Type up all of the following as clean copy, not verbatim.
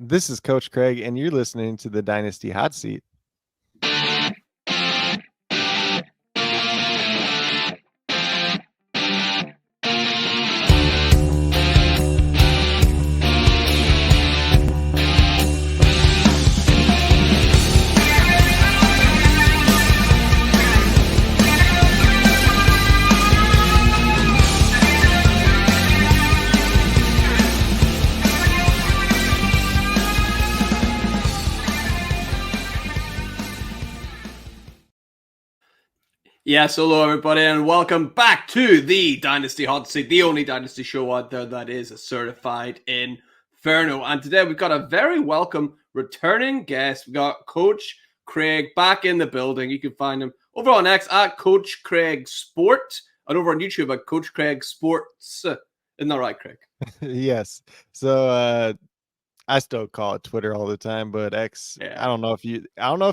This is Coach Craig, and you're listening to the Dynasty Hotseat. Yes, hello everybody, and welcome back to the Dynasty Hotseat, the only Dynasty show out there that is a certified inferno. And today we've got a very welcome returning guest. We got Coach Craig back in the building. You can find him over on X at Coach Craig Sport, and over on YouTube at Coach Craig Sports. Isn't that right, Craig? Yes. So I still call it Twitter all the time, but X. Yeah. I don't know if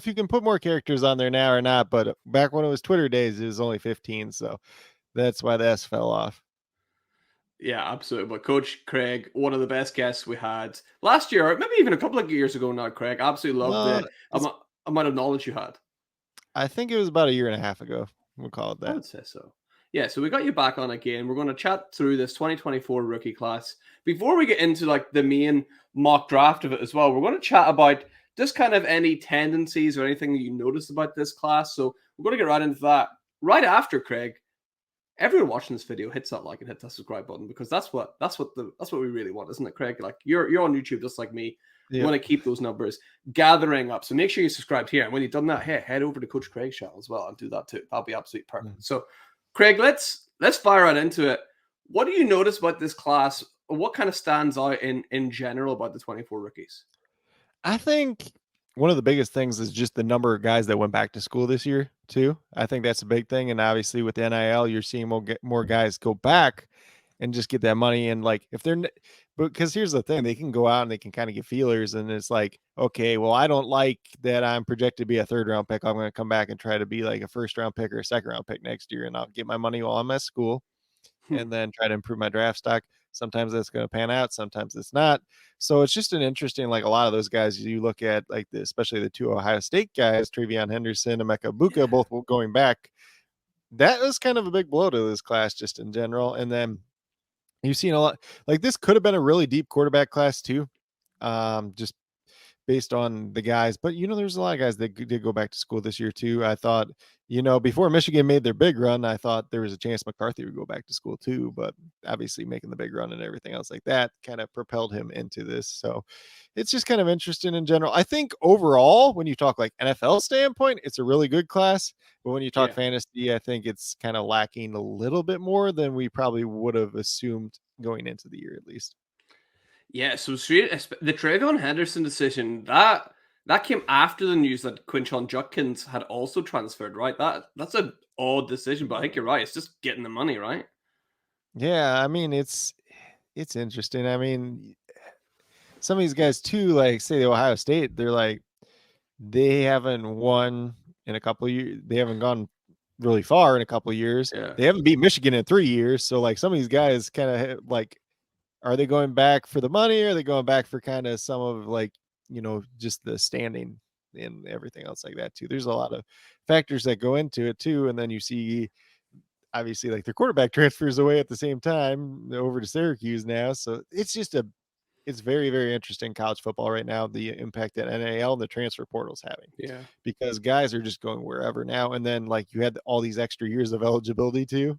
you can put more characters on there now or not. But back when it was Twitter days, it was only 15, so that's why the S fell off. Yeah, absolutely. But Coach Craig, one of the best guests we had last year, or maybe even a couple of years ago now, Craig. Absolutely loved the amount of knowledge you had. I think it was about a year and a half ago. We'll call it that. I would say so. Yeah, so we got you back on again. We're going to chat through this 2024 rookie class. Before we get into like the main mock draft of it as well, we're going to chat about just kind of any tendencies or anything that you noticed about this class. So we're going to get right into that right after, Craig. Everyone watching this video hits that like and hit that subscribe button, because that's what we really want, isn't it, Craig? Like you're on YouTube just like me. You want to keep those numbers gathering up. So make sure you subscribe here. And when you've done that, hey, head over to Coach Craig's channel as well and do that too. That'll be absolutely perfect. So Craig, let's fire right into it. What do you notice about this class? What kind of stands out in general about the 24 rookies? I think one of the biggest things is just the number of guys that went back to school this year too. I think that's a big thing. And obviously with NIL, you're seeing more guys go back and just get that money. And like, if they're, because here's the thing, they can go out and they can kind of get feelers. And it's like, okay, well, I don't like that I'm projected to be a 3rd round pick. I'm going to come back and try to be like a 1st round pick or a 2nd round pick next year. And I'll get my money while I'm at school and then try to improve my draft stock. Sometimes that's going to pan out. Sometimes it's not. So it's just an interesting, like a lot of those guys you look at, like especially the 2 Ohio State guys, Travion Henderson, Emeka Buka, both going back. That was kind of a big blow to this class just in general. And then you've seen a lot, like this could have been a really deep quarterback class too. Just based on the guys, but there's a lot of guys that did go back to school this year too. I thought, before Michigan made their big run, I thought there was a chance McCarthy would go back to school too, but obviously making the big run and everything else like that kind of propelled him into this. So it's just kind of interesting in general. I think overall, when you talk like NFL standpoint, it's a really good class, but when you talk fantasy, I think it's kind of lacking a little bit more than we probably would have assumed going into the year at least. Yeah, so the Travion Henderson decision, that came after the news that Quinshon Judkins had also transferred, right? That's an odd decision, but I think you're right. It's just getting the money, right? Yeah, I mean it's interesting. I mean, some of these guys too, like say the Ohio State, they're like they haven't won in a couple of years. They haven't gone really far in a couple of years. Yeah. They haven't beat Michigan in 3 years. So like some of these guys kind of like, are they going back for the money? Or are they going back for kind of some of like, just the standing and everything else like that too? There's a lot of factors that go into it too. And then you see obviously like their quarterback transfers away at the same time over to Syracuse now. So it's just it's very, very interesting college football right now, the impact that NIL and the transfer portal is having. Yeah. Because guys are just going wherever now. And then like you had all these extra years of eligibility too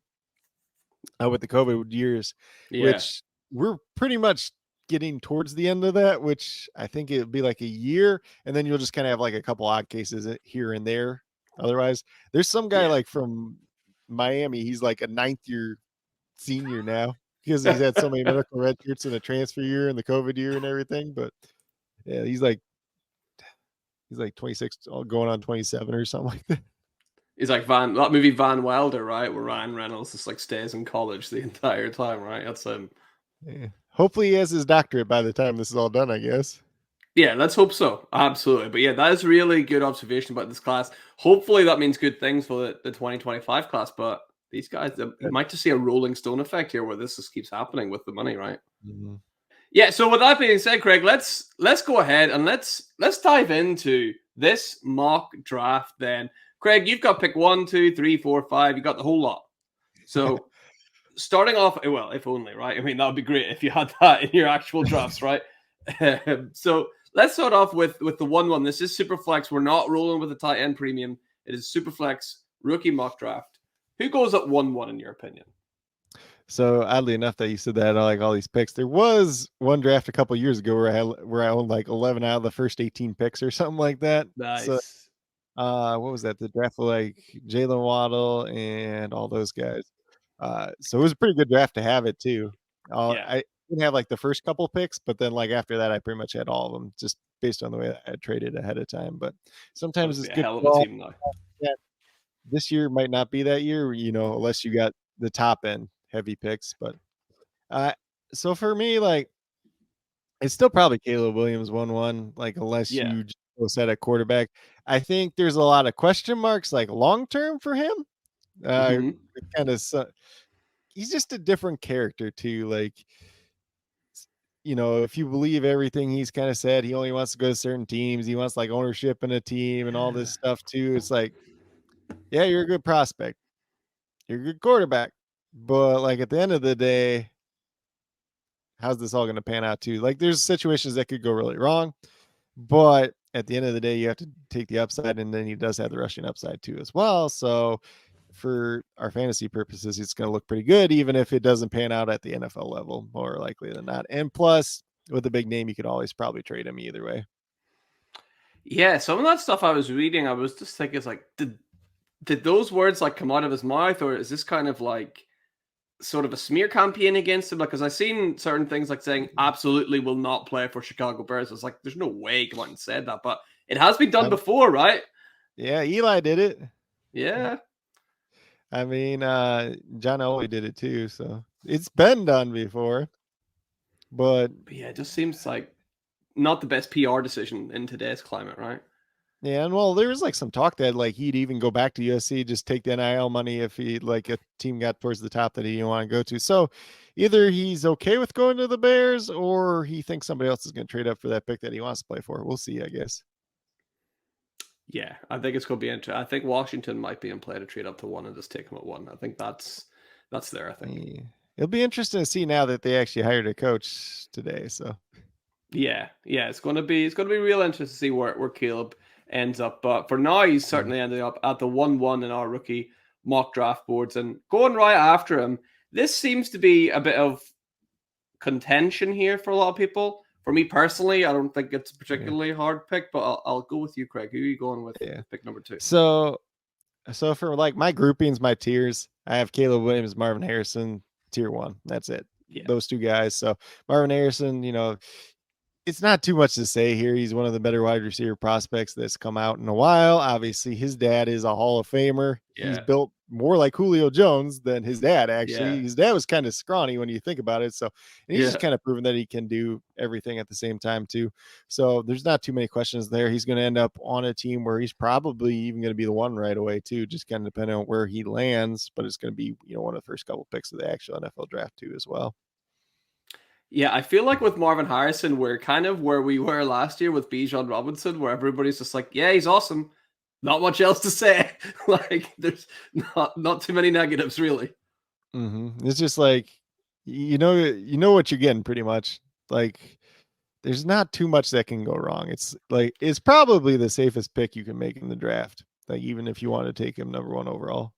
with the COVID years, which we're pretty much getting towards the end of that, which I think it'd be like a year. And then you'll just kind of have like a couple odd cases here and there. Otherwise, there's some guy like from Miami. He's like a 9th year senior now because he's had so many medical red shirts in the transfer year and the COVID year and everything. But yeah, he's like 26 going on 27 or something like that. He's like that movie Van Wilder, right? Where Ryan Reynolds just like stays in college the entire time, right? That's him. Yeah. Hopefully he has his doctorate by the time this is all done, I guess. Yeah, let's hope so. Absolutely. But yeah, that is really good observation about this class. Hopefully that means good things for the 2025 class. But these guys, you might just see a rolling stone effect here where this just keeps happening with the money, right? Mm-hmm. Yeah, so with that being said, Craig, let's go ahead and let's dive into this mock draft then. Craig, you've got pick 1, 2, 3, 4, 5. You got the whole lot. So starting off, well, if only, right? I mean, that would be great if you had that in your actual drafts, right? So let's start off with the 1-1. This is Superflex. We're not rolling with the tight end premium. It is Superflex rookie mock draft. Who goes at 1-1 in your opinion? So oddly enough that you said that, I like all these picks. There was one draft a couple years ago where I owned like 11 out of the first 18 picks or something like that. So Nice. what was that? The draft of like Jalen Waddle and all those guys. So it was a pretty good draft to have it too. Yeah. I didn't have like the first couple picks, but then like after that, I pretty much had all of them just based on the way I had traded ahead of time. But sometimes Must be it's a good. hell of a team now. Yeah, this year might not be that year, unless you got the top end heavy picks. But uh, so for me, like it's still probably Caleb Williams 1-1, like unless Yeah. you just go set at quarterback. I think there's a lot of question marks, like long term for him. Mm-hmm. Kind of, he's just a different character too. Like, if you believe everything he's kind of said, he only wants to go to certain teams. He wants like ownership in a team and all this stuff too. It's like, yeah, you're a good prospect, you're a good quarterback, but like at the end of the day, how's this all going to pan out too? Like, there's situations that could go really wrong. But at the end of the day, you have to take the upside, and then he does have the rushing upside too as well. So for our fantasy purposes, it's going to look pretty good, even if it doesn't pan out at the NFL level, more likely than not. And plus, with a big name, you could always probably trade him either way. Yeah, some of that stuff I was reading, I was just thinking, it's like, did those words like come out of his mouth, or is this kind of like sort of a smear campaign against him? Because I've seen certain things like saying absolutely will not play for Chicago Bears. It's like there's no way he come out and said that, but it has been done before, right? Yeah, Eli did it. Yeah. I mean, John Elway did it too, so it's been done before. But yeah, it just seems like not the best PR decision in today's climate, right? yeah, and well, there was like some talk that like he'd even go back to USC, just take the NIL money if he like a team got towards the top that he didn't want to go to. So either he's okay with going to the Bears, or he thinks somebody else is going to trade up for that pick that he wants to play for. We'll see, I guess. Yeah, I think it's going to be interesting. I think Washington might be in play to trade up to 1 and just take him at 1. I think that's there. I think. Yeah. It'll be interesting to see now that they actually hired a coach today. So yeah, it's going to be real interesting to see where Caleb ends up. But for now, he's certainly ended up at the 1-1 in our rookie mock draft boards and going right after him. This seems to be a bit of contention here for a lot of people. For me personally, I don't think it's a particularly hard pick, but I'll go with you, Craig. Who are you going with? Yeah. Pick number 2. So for like my groupings, my tiers, I have Caleb Williams, Marvin Harrison, tier 1. That's it. Yeah. Those two guys. So Marvin Harrison, it's not too much to say here. He's one of the better wide receiver prospects that's come out in a while. Obviously, his dad is a Hall of Famer. Yeah. He's built more like Julio Jones than his dad, actually. Yeah. His dad was kind of scrawny when you think about it. So he's just kind of proven that he can do everything at the same time, too. So there's not too many questions there. He's going to end up on a team where he's probably even going to be the one right away, too, just kind of depending on where he lands. But it's going to be, one of the first couple picks of the actual NFL draft, too, as well. Yeah, I feel like with Marvin Harrison, we're kind of where we were last year with Bijan Robinson, where everybody's just like, yeah, he's awesome. Not much else to say. Like, there's not too many negatives, really. Mm-hmm. It's just like, you know what you're getting pretty much. Like, there's not too much that can go wrong. It's like, it's probably the safest pick you can make in the draft. Like, even if you want to take him number 1 overall.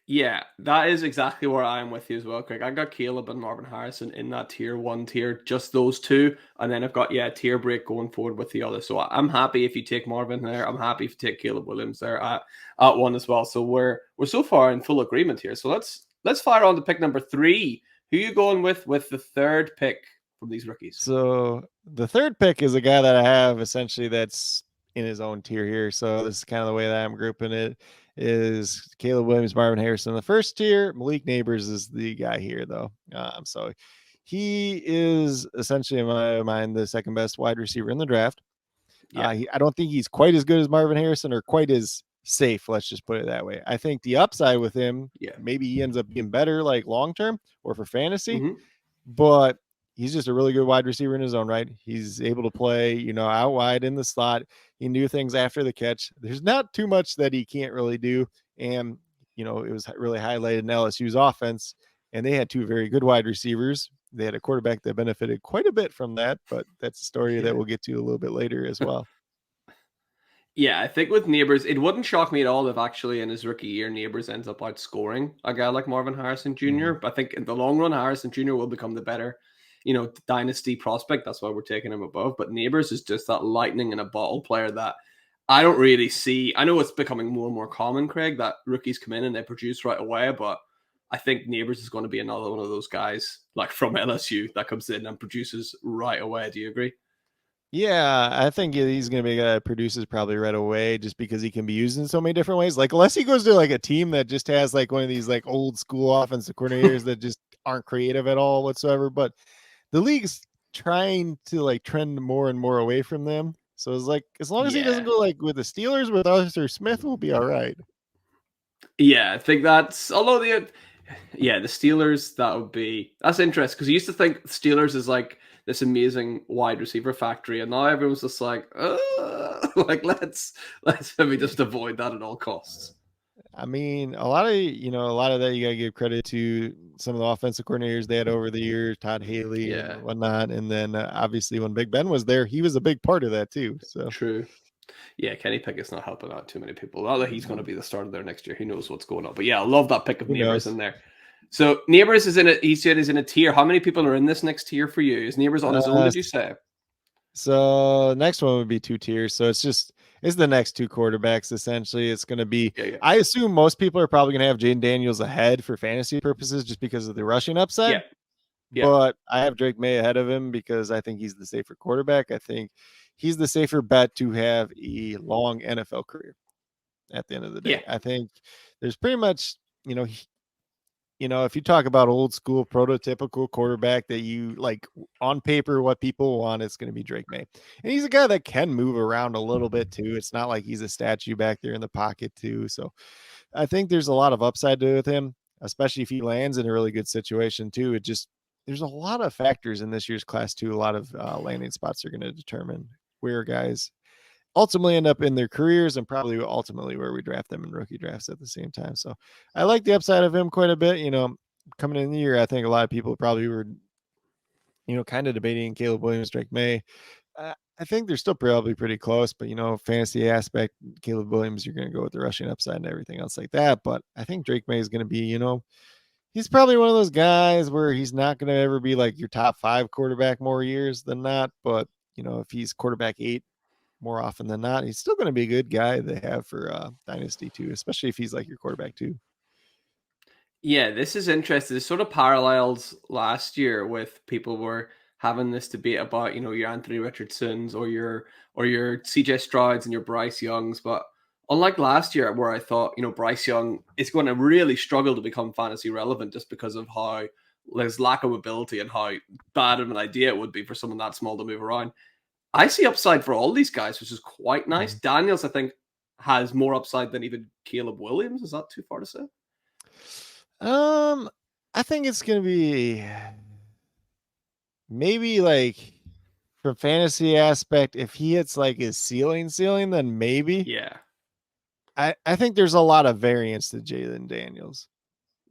Yeah, that is exactly where I am with you as well, Craig. I got Caleb and Marvin Harrison in that tier 1 tier, just those two. And then I've got, tier break going forward with the other. So I'm happy if you take Marvin there. I'm happy if you take Caleb Williams there at 1 as well. So we're so far in full agreement here. So let's fire on to pick number 3. Who are you going with the third pick from these rookies? So the third pick is a guy that I have essentially that's in his own tier here. So this is kind of the way that I'm grouping it. Is Caleb Williams, Marvin Harrison in the first tier. Malik Neighbors is the guy here, though. So he is essentially, in my mind, the second best wide receiver in the draft. Yeah. I don't think he's quite as good as Marvin Harrison or quite as safe. Let's just put it that way. I think the upside with him, maybe he ends up being better like long term or for fantasy. Mm-hmm. But he's just a really good wide receiver in his own right. He's able to play, out wide in the slot. He can do things after the catch. There's not too much that he can't really do. And, it was really highlighted in LSU's offense, and they had two very good wide receivers. They had a quarterback that benefited quite a bit from that, but that's a story that we'll get to a little bit later as well. Yeah, I think with Neighbors, it wouldn't shock me at all if actually in his rookie year, Neighbors ends up outscoring a guy like Marvin Harrison Jr. But I think in the long run, Harrison Jr. will become the better, dynasty prospect. That's why we're taking him above. But Neighbors is just that lightning in a bottle player that I don't really see. I know it's becoming more and more common, Craig, that rookies come in and they produce right away. But I think Neighbors is going to be another one of those guys like from LSU that comes in and produces right away. Do you agree? Yeah, I think he's going to be a guy that produces probably right away just because he can be used in so many different ways. Like, unless he goes to like a team that just has like one of these like old school offensive coordinators that just aren't creative at all whatsoever. But the league's trying to like trend more and more away from them. So it's like, as long as he doesn't Yeah. go like with the Steelers with Arthur Smith, we'll be all right. Yeah, I think that's the Steelers, that's interesting because I used to think Steelers is like this amazing wide receiver factory, and now everyone's just like, like let's maybe just avoid that at all costs. I mean, a lot of that you gotta give credit to some of the offensive coordinators they had over the years, Todd Haley and Yeah, whatnot. And then obviously when Big Ben was there, he was a big part of that too. So true. Yeah, Kenny Pickett's not helping out too many people. Not that he's going to be the starter there next year. Who knows what's going on? But yeah, I love that pick of who Neighbors knows? in there. So Neighbors is in a. He said is in a tier. How many people are in this next tier for you? Is Neighbors on his own? Uh, Did you say? so next one would be 2 tiers. So it's the next two quarterbacks essentially. It's going to be. Yeah, yeah, I assume most people are probably going to have Jaden Daniels ahead for fantasy purposes just because of the rushing upside. yeah, yeah. But I have Drake May ahead of him because I think he's the safer quarterback. I think he's the safer bet to have a long NFL career at the end of the Yeah. day. I think there's pretty much, if you talk about old school prototypical quarterback that you like on paper, what people want, it's going to be Drake May. And he's a guy that can move around a little bit too. It's not like he's a statue back there in the pocket too. So I think there's a lot of upside to it with him, especially if he lands in a really good situation too. There's a lot of factors in this year's class too. A lot of landing spots are going to determine where guys ultimately end up in their careers and probably ultimately where we draft them in rookie drafts at the same time. So I like the upside of him quite a bit. Coming in the year, I think a lot of people probably were, kind of debating Caleb Williams, Drake May. I think they're still probably pretty close, but fantasy aspect, Caleb Williams, you're going to go with the rushing upside and everything else like that. But I think Drake May is going to be, he's probably one of those guys where he's not going to ever be like your top 5 quarterback more years than not. But, if he's quarterback 8 more often than not, he's still going to be a good guy to have for Dynasty too, especially if he's like your quarterback too. Yeah, this is interesting. This sort of parallels last year with people were having this debate about, your Anthony Richardsons or your CJ Strouds and your Bryce Youngs. But unlike last year where I thought, Bryce Young is going to really struggle to become fantasy relevant just because of how his lack of ability and how bad of an idea it would be for someone that small to move around. I see upside for all these guys, which is quite nice. Daniels, I think, has more upside than even Caleb Williams. Is that too far to say? I think it's gonna be maybe like from fantasy aspect, if he hits like his ceiling, then maybe. Yeah. I think there's a lot of variance to Jalen Daniels.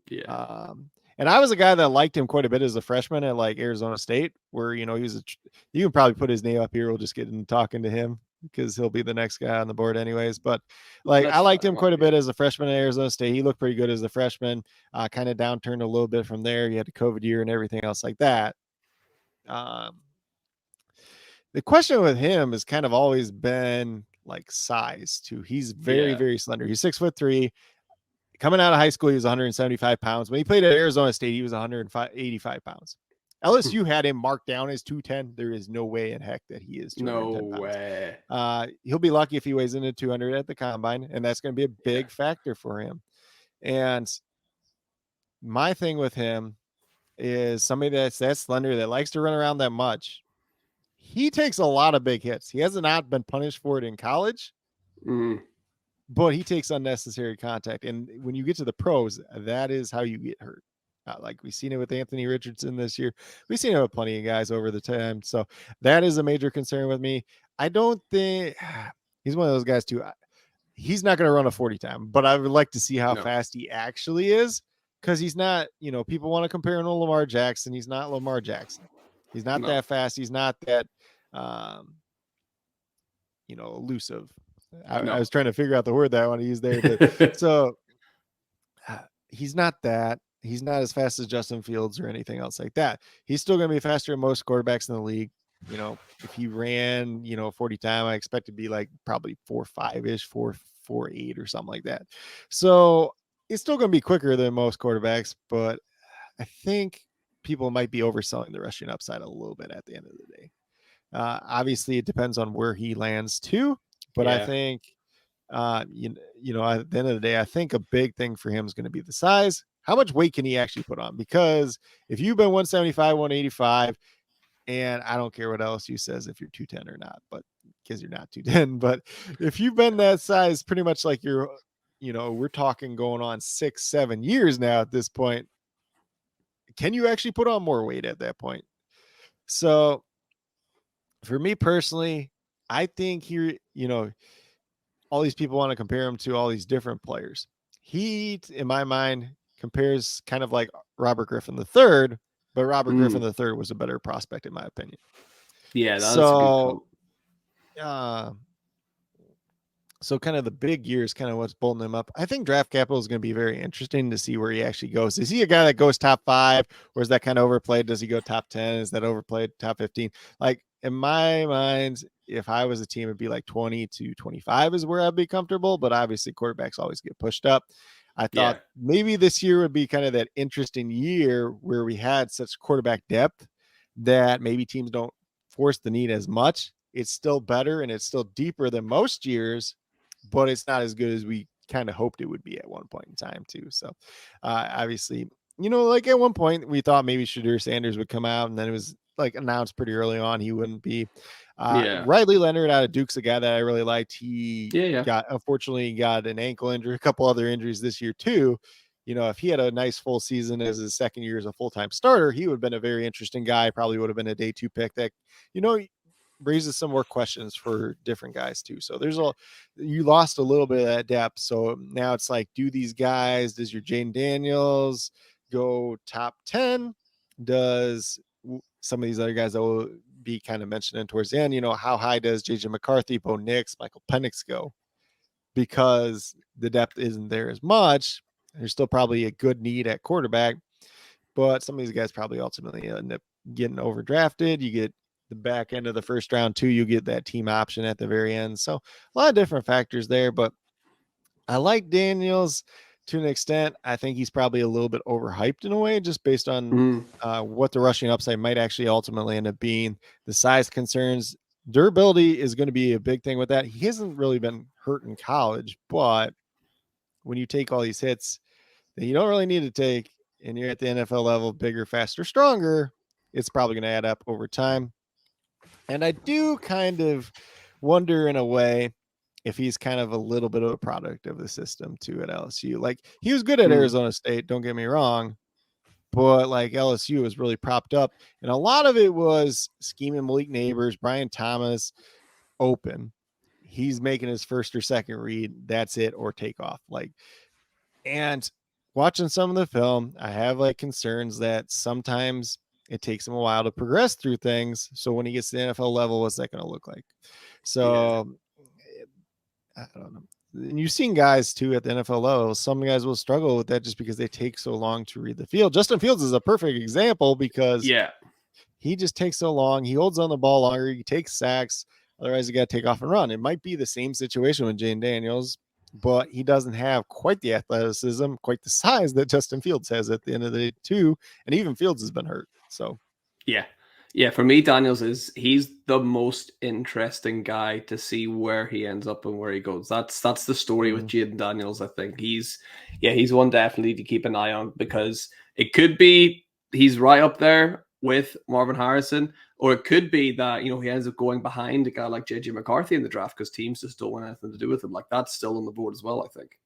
Yeah. And I was a guy that liked him quite a bit as a freshman at like Arizona State, where he was you can probably put his name up here. We'll just get into talking to him because he'll be the next guy on the board anyways. But like I liked him quite a bit as a freshman at Arizona State. He looked pretty good as a freshman, kind of downturned a little bit from there. He had a COVID year and everything else like that. The question with him has kind of always been like size too. He's very, very slender. He's 6'3". Coming out of high school, he was 175 pounds. When he played at Arizona State, he was 185 pounds. LSU had him marked down as 210. There is no way in heck that he is 210 No way. He'll be lucky if he weighs into 200 at the combine, and that's going to be a big factor for him. And my thing with him is somebody that's that slender that likes to run around that much. He takes a lot of big hits. He has not been punished for it in college. But he takes unnecessary contact. And when you get to the pros, that is how you get hurt. Like we've seen it with Anthony Richardson this year. We've seen it with plenty of guys over the time. So that is a major concern with me. I don't think he's one of those guys too. He's not going to run a 40 time, but I would like to see how fast he actually is, because he's not, people want to compare him to Lamar Jackson. He's not Lamar Jackson. He's not that fast. He's not that, elusive. I was trying to figure out the word that I want to use there. But so he's not that. He's not as fast as Justin Fields or anything else like that. He's still going to be faster than most quarterbacks in the league. If he ran, 40 time, I expect to be like probably 4.5-ish, 4.48 or something like that. So it's still going to be quicker than most quarterbacks, but I think people might be overselling the rushing upside a little bit at the end of the day. Obviously, it depends on where he lands too, but I think, at the end of the day, I think a big thing for him is going to be the size. How much weight can he actually put on? Because if you've been 175, 185, and I don't care what LSU says if you're 210 or not, but because you're not 210, but if you've been that size, pretty much like we're talking going on 6-7 years now at this point, can you actually put on more weight at that point? So for me personally, I think all these people want to compare him to all these different players. He, in my mind, compares kind of like Robert Griffin III, but Robert Griffin III was a better prospect in my opinion. Yeah, that's a good quote. So kind of the big year is kind of what's bolting him up. I think draft capital is going to be very interesting to see where he actually goes. Is he a guy that goes top 5, or is that kind of overplayed? Does he go top 10? Is that overplayed? Top 15? Like in my mind, if I was a team, it'd be like 20 to 25 is where I'd be comfortable. But obviously quarterbacks always get pushed up. I thought maybe this year would be kind of that interesting year where we had such quarterback depth that maybe teams don't force the need as much. It's still better and it's still deeper than most years, but it's not as good as we kind of hoped it would be at one point in time too. So obviously, like at one point we thought maybe Shadur Sanders would come out, and then it was like announced pretty early on he wouldn't be. Riley Leonard out of Duke's a guy that I really liked. He unfortunately got an ankle injury, a couple other injuries this year too. If he had a nice full season as his second year as a full-time starter, he would have been a very interesting guy. Probably would have been a day 2 pick that, raises some more questions for different guys too. So you lost a little bit of that depth. So now it's like, does your Jaden Daniels go top 10? Does some of these other guys that will be kind of mentioning towards the end, how high does JJ McCarthy, Bo Nix, Michael Penix go? Because the depth isn't there as much. There's still probably a good need at quarterback, but some of these guys probably ultimately end up getting overdrafted. You get the back end of the first round too, you get that team option at the very end. So a lot of different factors there, but I like Daniels to an extent. I think he's probably a little bit overhyped in a way, just based on what the rushing upside might actually ultimately end up being. The size concerns, durability is going to be a big thing with that. He hasn't really been hurt in college, but when you take all these hits that you don't really need to take, and you're at the NFL level, bigger, faster, stronger, it's probably going to add up over time. And I do kind of wonder in a way if he's kind of a little bit of a product of the system too at LSU. Like he was good at Arizona State, don't get me wrong, but like LSU was really propped up. And a lot of it was scheming Malik Neighbors, Brian Thomas open. He's making his first or second read. That's it, or take off. And watching some of the film, I have concerns that sometimes it takes him a while to progress through things. So when he gets to the NFL level, what's that going to look like? So I don't know. And you've seen guys too at the NFL level. Some guys will struggle with that just because they take so long to read the field. Justin Fields is a perfect example because he just takes so long. He holds on the ball longer. He takes sacks. Otherwise, you got to take off and run. It might be the same situation with Jaden Daniels, but he doesn't have quite the athleticism, quite the size that Justin Fields has at the end of the day too. And even Fields has been hurt. So, for me, Daniels he's the most interesting guy to see where he ends up and where he goes. That's the story with Jaden Daniels. I think he's one definitely to keep an eye on, because it could be he's right up there with Marvin Harrison, or it could be that he ends up going behind a guy like JJ McCarthy in the draft because teams just don't want anything to do with him. Like that's still on the board as well, I think.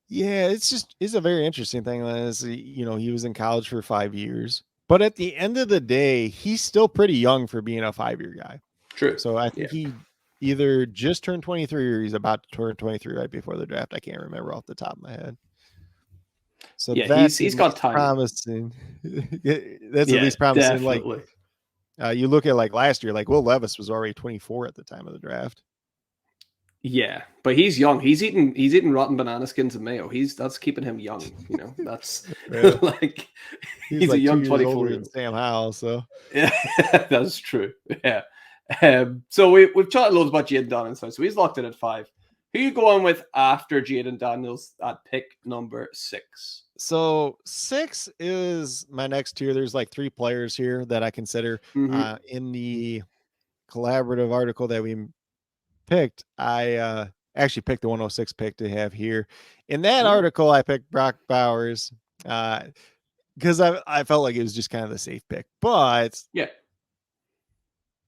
Yeah, it's a very interesting thing. He was in college for 5 years, but at the end of the day, he's still pretty young for being a 5-year guy. True. So I Yeah. think he either just turned 23 or he's about to turn 23 right before the draft. I can't remember off the top of my head. So Yeah, that's at he's got least time. promising. That's at Yeah, least promising. Like definitely. you look at like last year, like Will Levis was already 24 at the time of the draft. Yeah, but he's young. He's eating rotten banana skins and mayo. That's keeping him young. That's Yeah. like He's he's a like 2 young years 24 older year than old. Sam Howell. So Yeah, that's true. Yeah. So we've chatted loads about Jaden Daniels now. So he's locked in at 5. Who you going with after Jaden Daniels at pick number 6? So 6 is my next tier. There's like 3 players here that I consider Mm-hmm. in the collaborative article that we picked. I actually picked the 106 pick to have here. In that Ooh. article, I picked Brock Bowers because I felt like it was just kind of the safe pick. But Yeah.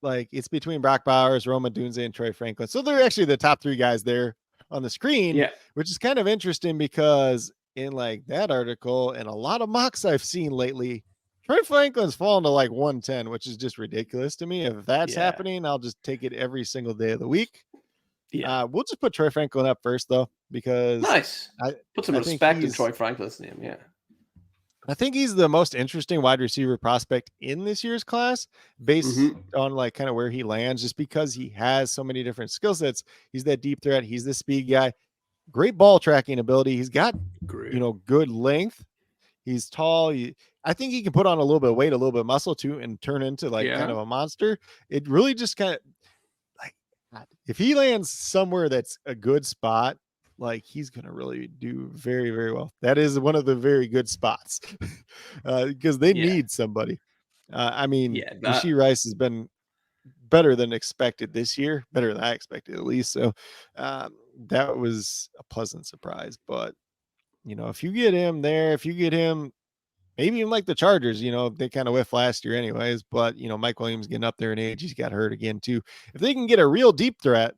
like it's between Brock Bowers, Roma Dunze, and Troy Franklin. So they're actually the top 3 guys there on the screen, Yeah. which is kind of interesting because in like that article and a lot of mocks I've seen lately, Troy Franklin's fallen to like 110, which is just ridiculous to me. If that's Yeah. happening, I'll just take it every single day of the week. Yeah. We'll just put Troy Franklin up first though, because Nice. I Put some I think respect in Troy Franklin's name. Yeah. I think he's the most interesting wide receiver prospect in this year's class based Mm-hmm. on like kind of where he lands, just because he has so many different skill sets. He's that deep threat. He's the speed guy, great ball tracking ability. He's got, Great. good length. He's tall. I think he can put on a little bit of weight, a little bit of muscle too, and turn into like kind Yeah. of a monster. It really just kind of like if he lands somewhere that's a good spot, like he's gonna really do very, very well. That is one of the very good spots because they Yeah. need somebody. I mean, Yeah. Rasheed Rice has been better than expected this year, better than I expected at least. So that was a pleasant surprise. But if you get him there, if you get him maybe even like the Chargers, they kind of whiffed last year anyways, but Mike Williams getting up there in age, he's got hurt again too. If they can get a real deep threat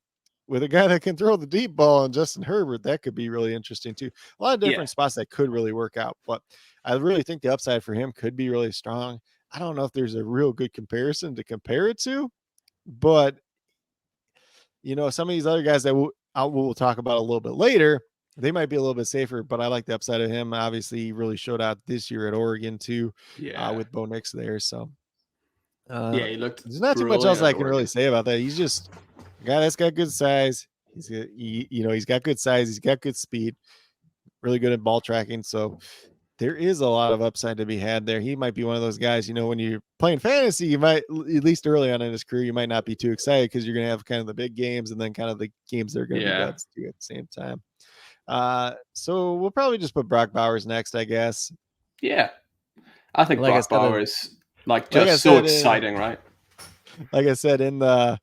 with a guy that can throw the deep ball and Justin Herbert, that could be really interesting too. A lot of Yeah. different spots that could really work out, but I really think the upside for him could be really strong. I don't know if there's a real good comparison to compare it to, but some of these other guys that we'll talk about a little bit later, they might be a little bit safer, but I like the upside of him. Obviously, he really showed out this year at Oregon too, Yeah. with Bo Nix there. So Yeah. He looked there's not too much else brilliant I at can really Oregon. say about that. He's just a guy that's got good size. He's got good size. He's got good speed. Really good at ball tracking. So there is a lot of upside to be had there. He might be one of those guys, when you're playing fantasy, you might, at least early on in his career, you might not be too excited because you're going to have kind of the big games and then kind of the games that are going to be Yeah. duds too at the same time. So we'll probably just put Brock Bowers next, I guess. Yeah. I think Like I Brock said, Bowers like like I just so said, exciting, right? like I said in the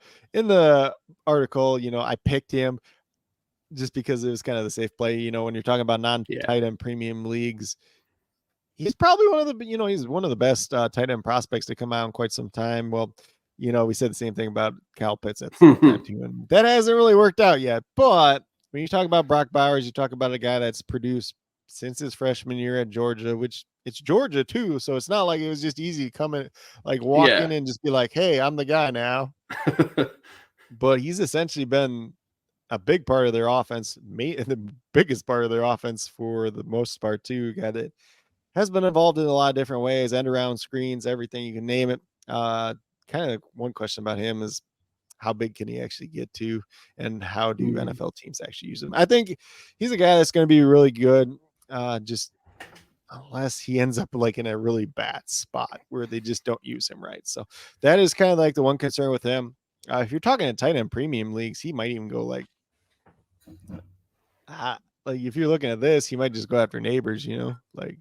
article, I picked him just because it was kind of the safe play. When you're talking about Yeah. non-tight end premium leagues, he's probably one of the, he's one of the best tight end prospects to come out in quite some time. Well, we said the same thing about Kyle Pitts at the same time too, and that hasn't really worked out yet. But when you talk about Brock Bowers, you talk about a guy that's produced since his freshman year at Georgia, which it's Georgia too, so it's not like it was just easy to come in, like walk Yeah. in and just be like, "Hey, I'm the guy now." But he's essentially been a big part of their offense, the biggest part of their offense for the most part too. Got it. Has been involved in a lot of different ways, end around screens, everything you can name it. Kind of one question about him is how big can he actually get to, and how do Mhm. NFL teams actually use him? I think he's a guy that's going to be really good. Just unless he ends up like in a really bad spot where they just don't use him right. So that is kind of like the one concern with him. If you're talking in tight end premium leagues, he might even go like if you're looking at this, he might just go after neighbors. Like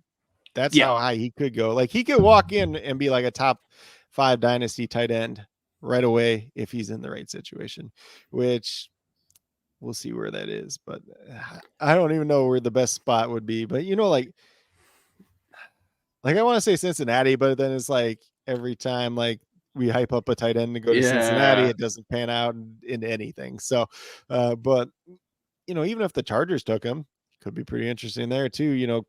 that's Yeah. how high he could go. Like he could walk in and be like a top 5 dynasty tight end right away if he's in the right situation, which we'll see where that is. But I don't even know where the best spot would be. But like I want to say Cincinnati, but then it's like every time like we hype up a tight end to go to Cincinnati, Yeah. it doesn't pan out in anything. So, but even if the Chargers took him, could be pretty interesting there too. You know,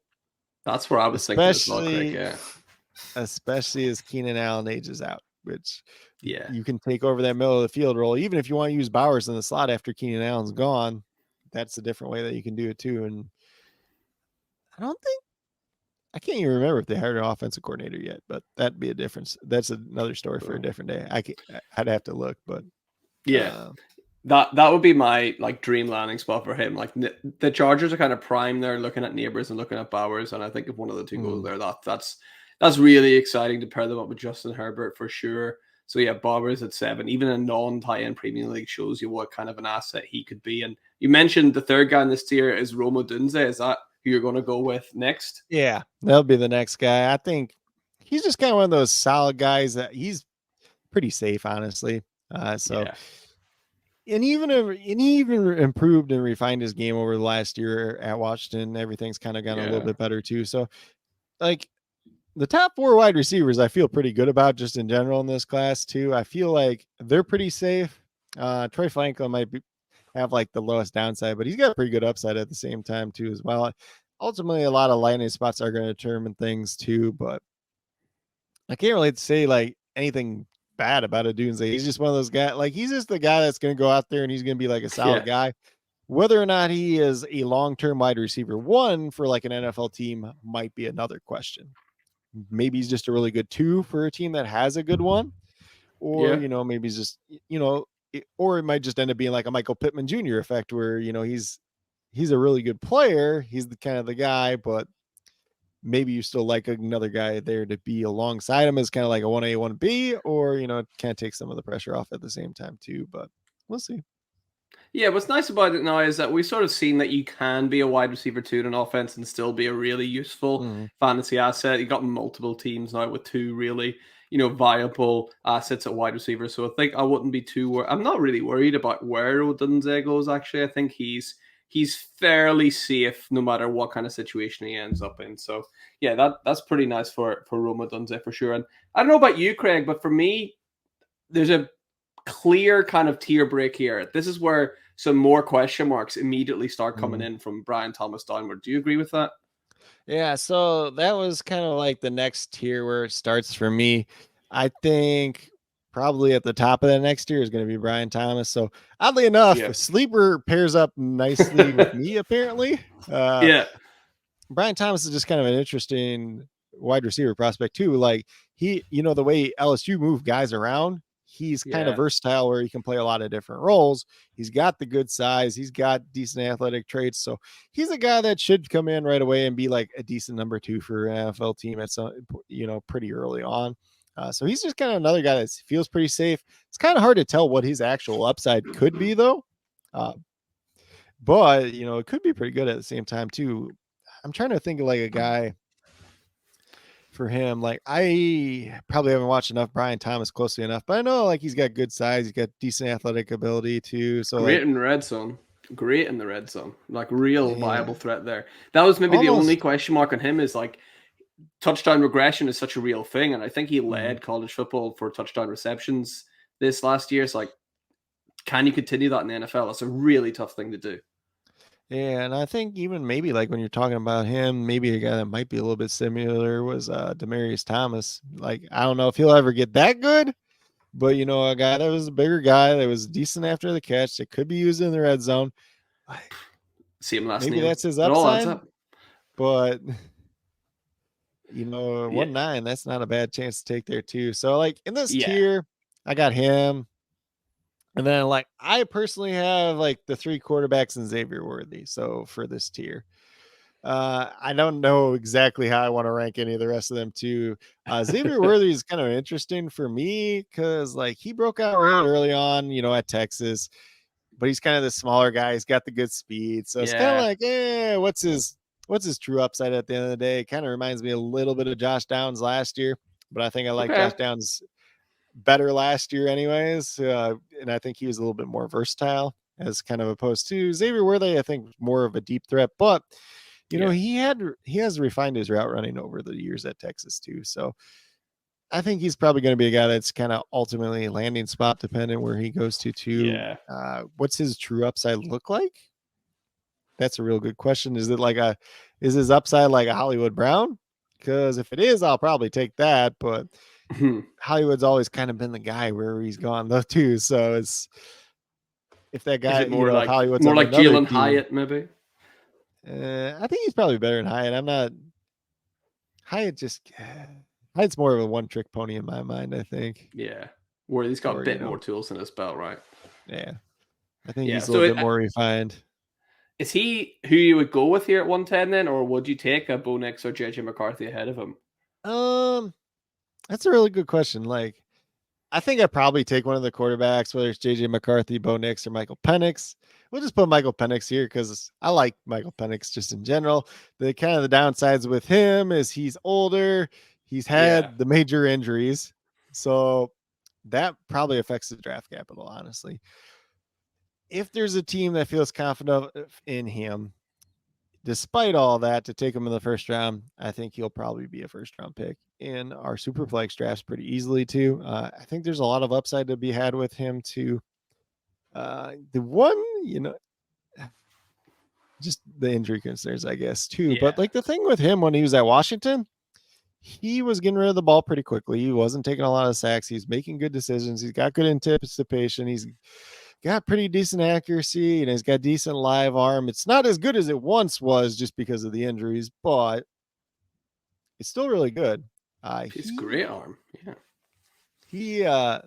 That's where I was thinking as well, Craig. especially Yeah. especially as Keenan Allen ages out, which Yeah. you can take over that middle of the field role. Even if you want to use Bowers in the slot after Keenan Allen's gone, that's a different way that you can do it too. And I don't think I can't even remember if they hired an offensive coordinator yet, but that'd be a difference. That's another story for a different day. I'd have to look, but Yeah. uh, That would be my like dream landing spot for him. Like the Chargers are kind of prime there, looking at Neighbors and looking at Bowers, and I think if one of the two goes there, that's really exciting to pair them up with Justin Herbert for sure. So yeah, Bowers at 7, even a non-tie-in Premium League shows you what kind of an asset he could be. And you mentioned the third guy in this tier is Rome Odunze. Is that who you're going to go with next? yeah, that'll be the next guy. I think he's just kind of one of those solid guys that he's pretty safe, honestly. So. Yeah. And he even improved and refined his game over the last year at Washington. Everything's kind of gotten a little bit better too. So, like the top 4 wide receivers, I feel pretty good about just in general in this class too. I feel like they're pretty safe. Troy Franklin might have like the lowest downside, but he's got a pretty good upside at the same time too as well. Ultimately, a lot of landing spots are going to determine things too, but I can't really say like anything bad about a Dunze. He's just one of those guys. Like he's just the guy that's going to go out there and he's going to be like a solid guy. Whether or not he is a long-term wide receiver one for like an NFL team might be another question. Maybe he's just a really good 2 for a team that has a good one, or maybe he's just or it might just end up being like a Michael Pittman Jr. effect, where he's a really good player. He's the kind of the guy, but maybe you still like another guy there to be alongside him as kind of like a 1A, 1B, or, kind of take some of the pressure off at the same time too, but we'll see. Yeah, what's nice about it now is that we've sort of seen that you can be a wide receiver 2 in an offense and still be a really useful fantasy asset. You got multiple teams now with 2 really, viable assets at wide receiver. So I think I wouldn't be too I'm not really worried about where Odunze goes, actually. I think he's fairly safe no matter what kind of situation he ends up in. So yeah, that's pretty nice for Roma Odunze for sure. And I don't know about you, Craig, but for me, there's a clear kind of tier break here. This is where some more question marks immediately start coming in from Brian Thomas downward. Do you agree with that? Yeah, so that was kind of like the next tier where it starts for me. I think probably at the top of that next tier is going to be Brian Thomas. So oddly enough, Sleeper pairs up nicely with me, apparently. Brian Thomas is just kind of an interesting wide receiver prospect too. Like he, the way LSU move guys around, he's kind of versatile where he can play a lot of different roles. He's got the good size. He's got decent athletic traits. So he's a guy that should come in right away and be like a decent number 2 for an NFL team at some, pretty early on. So he's just kind of another guy that feels pretty safe. It's kind of hard to tell what his actual upside could be though. But it could be pretty good at the same time too. I'm trying to think of like a guy for him. Like I probably haven't watched enough Brian Thomas closely enough, but I know like he's got good size, he's got decent athletic ability too. So great in the red zone. Great in the red zone. Like real viable threat there. That was maybe the only question mark on him is like touchdown regression is such a real thing. And I think he led college football for touchdown receptions this last year. It's like, can you continue that in the NFL? That's a really tough thing to do. Yeah, and I think even maybe like when you're talking about him, maybe a guy that might be a little bit similar was Demaryius Thomas. Like I don't know if he'll ever get that good, but a guy that was a bigger guy that was decent after the catch that could be used in the red zone. See him last maybe name. that's his upside, but 1-9, that's not a bad chance to take there too. So like in this tier, I got him. And then like I personally have like the 3 quarterbacks and Xavier Worthy. So for this tier, I don't know exactly how I want to rank any of the rest of them too. Xavier Worthy is kind of interesting for me because like he broke out real early on, at Texas, but he's kind of the smaller guy. He's got the good speed. So it's kind of like, what's his true upside at the end of the day? It kind of reminds me a little bit of Josh Downs last year, but I think I like Josh Downs better last year anyways. And I think he was a little bit more versatile as kind of opposed to Xavier Worthy. I think more of a deep threat, but he has refined his route running over the years at Texas too. So I think he's probably going to be a guy that's kind of ultimately landing spot dependent where he goes to too. What's his true upside look like? that's a real good question. Is his upside like a Hollywood Brown? Because if it is, I'll probably take that. But Hollywood's always kind of been the guy wherever he's gone though too. So if that Is guy, it more if like Hollywood's on another Jalen team, Hyatt maybe? I think he's probably better than Hyatt. I'm not Hyatt. Hyatt's more of a one-trick pony in my mind. I think. Yeah, where he's got Or, a bit more tools in his belt, right? Yeah, I think Yeah. he's a So little bit more refined. is he who you would go with here at 110 then, or would you take a Bo Nix or JJ McCarthy ahead of him? That's a really good question. Like, I think I'd probably take one of the quarterbacks, whether it's JJ McCarthy, Bo Nix, or Michael Penix. We'll just put Michael Penix here because I like Michael Penix just in general. The kind of the downsides with him is he's older. He's had the major injuries. So that probably affects the draft capital, honestly. If there's a team that feels confident in him, despite all that, to take him in the first round, I think he'll probably be a first round pick in our Superflex drafts pretty easily too. I think there's a lot of upside to be had with him too. The one, just the injury concerns, I guess too. But like the thing with him when he was at Washington, he was getting rid of the ball pretty quickly. He wasn't taking a lot of sacks. He's making good decisions. He's got good anticipation. He's got pretty decent accuracy and he's got decent live arm. It's not as good as it once was just because of the injuries, but it's still really good. He's great arm. Yeah.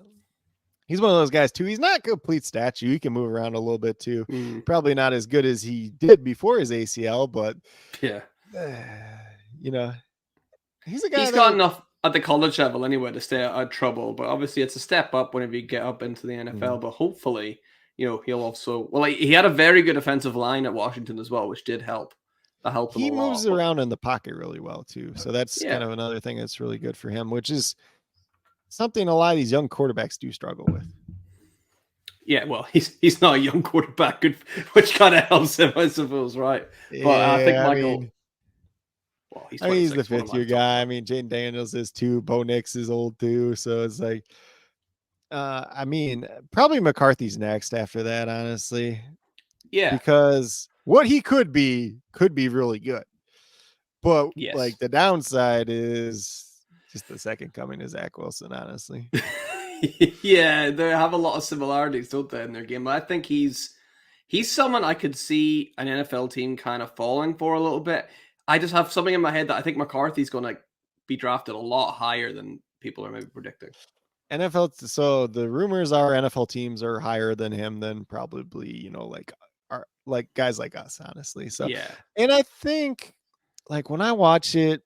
He's one of those guys too. He's not a complete statue. He can move around a little bit too. Probably not as good as he did before his ACL, but he's a guy. He's got enough at the college level anyway to stay out of trouble, but obviously it's a step up whenever you get up into the NFL. But hopefully, he'll also he had a very good offensive line at Washington as well, which did help. That helped him a lot. He moves around in the pocket really well too, so that's kind of another thing that's really good for him, which is something a lot of these young quarterbacks do struggle with. Yeah, well, he's not a young quarterback, which kind of helps him, I suppose, right? Yeah, but I think Michael. He's the fifth-year guy. I mean, Jaden Daniels is too. Bo Nix is old too, so it's like, probably McCarthy's next after that, honestly. Yeah, because what he could be really good, but like the downside is just the second coming of Zach Wilson, honestly. Yeah, they have a lot of similarities, don't they, in their game? But I think he's someone I could see an NFL team kind of falling for a little bit. I just have something in my head that I think McCarthy's going to be drafted a lot higher than people are maybe predicting. NFL, so the rumors are NFL teams are higher than him than probably, like guys like us, honestly. So and I think like when I watched him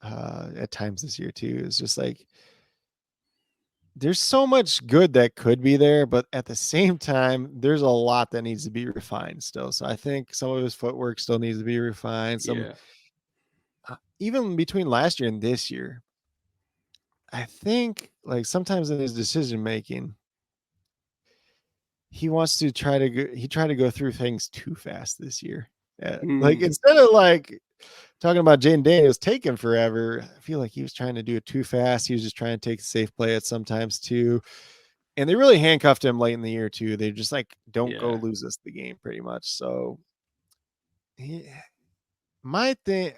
at times this year too, it's just like there's so much good that could be there, but at the same time, there's a lot that needs to be refined still. So I think some of his footwork still needs to be refined. Even between last year and this year, I think like sometimes in his decision making, he wants to try to go through things too fast this year. Like instead of like talking about Jaden Daniels taking forever, I feel like he was trying to do it too fast. He was just trying to take a safe play at sometimes too. And they really handcuffed him late in the year too. They're just like, don't go lose us the game pretty much. So my thing,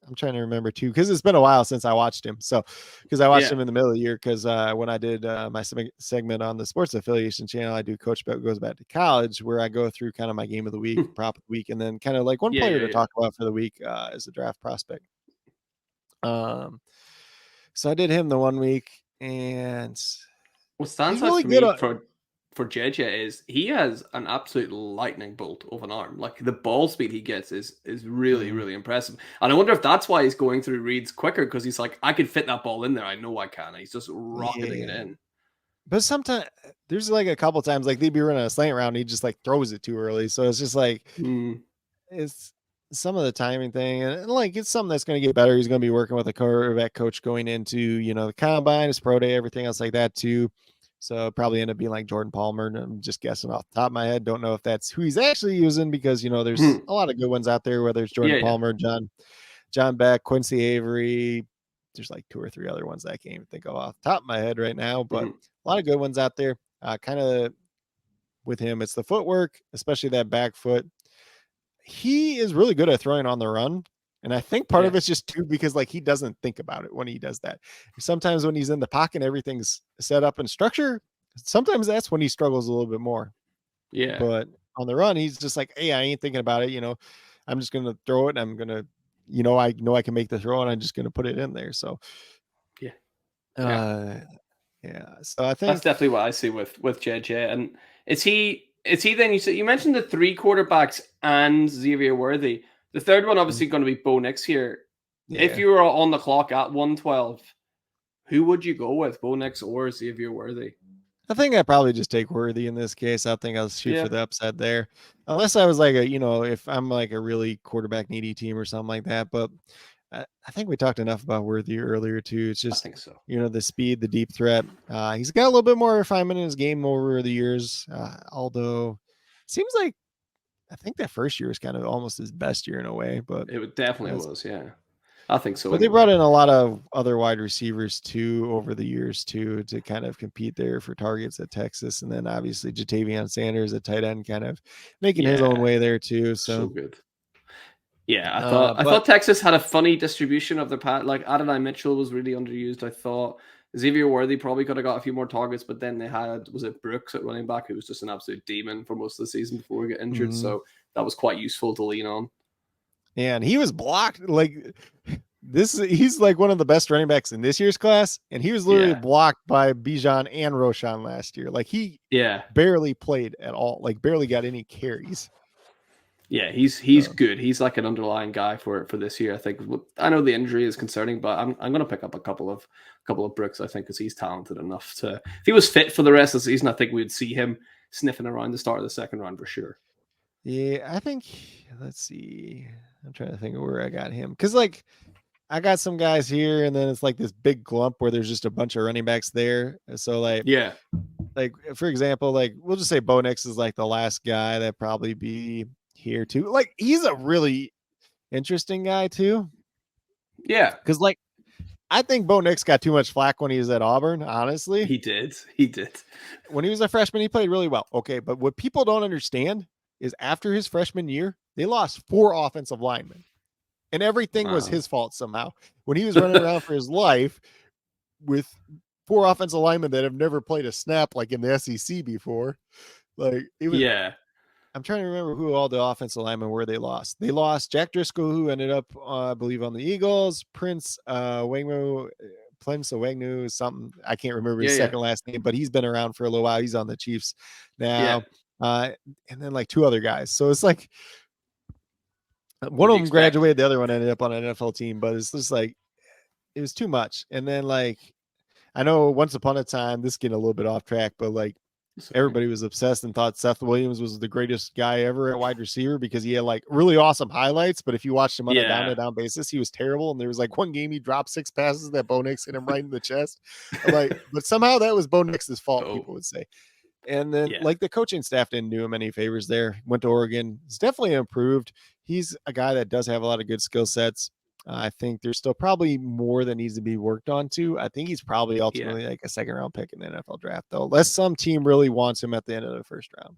I'm trying to remember too, because it's been a while since I watched him. So, because I watched him in the middle of the year, because when I did my segment on the sports affiliation channel, I do Coach Goes Back to College, where I go through kind of my game of the week, prop of the week, and then kind of like one player to talk about for the week as a draft prospect. So I did him the 1 week, and what stands out for me for JJ is he has an absolute lightning bolt of an arm. Like the ball speed he gets is really, really impressive. And I wonder if that's why he's going through reads quicker, because he's like, I could fit that ball in there. I know I can. And he's just rocketing it in. But sometimes there's like a couple times like they'd be running a slant round, he just like throws it too early. So it's just like it's some of the timing thing, and like it's something that's going to get better. He's going to be working with a quarterback coach going into the combine, his pro day, everything else like that too. So probably end up being like Jordan Palmer. And I'm just guessing off the top of my head. Don't know if that's who he's actually using, because there's a lot of good ones out there, whether it's Jordan Palmer, John Beck, Quincy Avery. There's like 2 or 3 other ones that I can't even think of off the top of my head right now, but a lot of good ones out there. Kind of with him. It's the footwork, especially that back foot. He is really good at throwing on the run. And I think part of it's just too because like he doesn't think about it when he does that. Sometimes when he's in the pocket, everything's set up in structure. Sometimes that's when he struggles a little bit more. Yeah. But on the run, he's just like, hey, I ain't thinking about it. I'm just gonna throw it and I'm gonna, I know I can make the throw and I'm just gonna put it in there. So Yeah. yeah. So I think that's definitely what I see with JJ. And is he then you mentioned the 3 quarterbacks and Xavier Worthy. The third one obviously going to be Bo Nix here. yeah. If you were on the clock at 112, who would you go with, Bo Nix or Xavier Worthy? I think I probably just take Worthy in this case. I think I'll shoot for the upside there. Unless I was like if I'm like a really quarterback needy team or something like that. But I think we talked enough about Worthy earlier too. It's just, I think so. The speed, the deep threat. He's got a little bit more refinement in his game over the years. Although it seems like I think that first year was kind of almost his best year in a way, but it definitely was. Yeah. I think so. But they brought in a lot of other wide receivers too over the years too to kind of compete there for targets at Texas, and then obviously Jatavion Sanders at tight end, kind of making his own way there too. So good. Yeah, I thought Texas had a funny distribution of their pass. Like Adonai Mitchell was really underused. I thought Xavier Worthy probably could have got a few more targets, but then they had Brooks at running back, who was just an absolute demon for most of the season before he got injured. So that was quite useful to lean on. And he was blocked like he's like one of the best running backs in this year's class, and he was literally blocked by Bijan and Roschon last year. Like he barely played at all, like barely got any carries. Yeah, he's good. He's like an underlying guy for this year. I think. I know the injury is concerning, but I'm going to pick up a couple of Brooks. I think because he's talented enough to. If he was fit for the rest of the season, I think we'd see him sniffing around the start of the second round for sure. Yeah, I think. Let's see. I'm trying to think of where I got him because like I got some guys here, and then it's like this big clump where there's just a bunch of running backs there. So like like for example, like we'll just say Bo Nix is like the last guy that probably be here too. Like he's a really interesting guy too. Yeah. Because like I think Bo Nix got too much flack when he was at Auburn, honestly. He did. When he was a freshman, he played really well. Okay, but what people don't understand is after his freshman year, they lost 4 offensive linemen. And everything was his fault somehow. When he was running around for his life with 4 offensive linemen that have never played a snap like in the SEC before. Like it was I'm trying to remember who all the offensive linemen were they lost. They lost Jack Driscoll, who ended up, I believe, on the Eagles. Prince Wangmu, something. I can't remember his second last name, but he's been around for a little while. He's on the Chiefs now. And then like 2 other guys. So it's like one of them graduated, the other one ended up on an NFL team, but it's just like it was too much. And then like I know once upon a time, this is getting a little bit off track, but like everybody was obsessed and thought Seth Williams was the greatest guy ever at wide receiver because he had like really awesome highlights. But if you watched him on a down-to-down basis, he was terrible. And there was like one game he dropped 6 passes that Bo Nix hit him right in the chest. Like, but somehow that was Bo Nix's fault, people would say. And then like the coaching staff didn't do him any favors there. Went to Oregon. He's definitely improved. He's a guy that does have a lot of good skill sets. I think there's still probably more that needs to be worked on too. I think he's probably ultimately like a 2nd round pick in the NFL draft, though, unless some team really wants him at the end of the 1st round.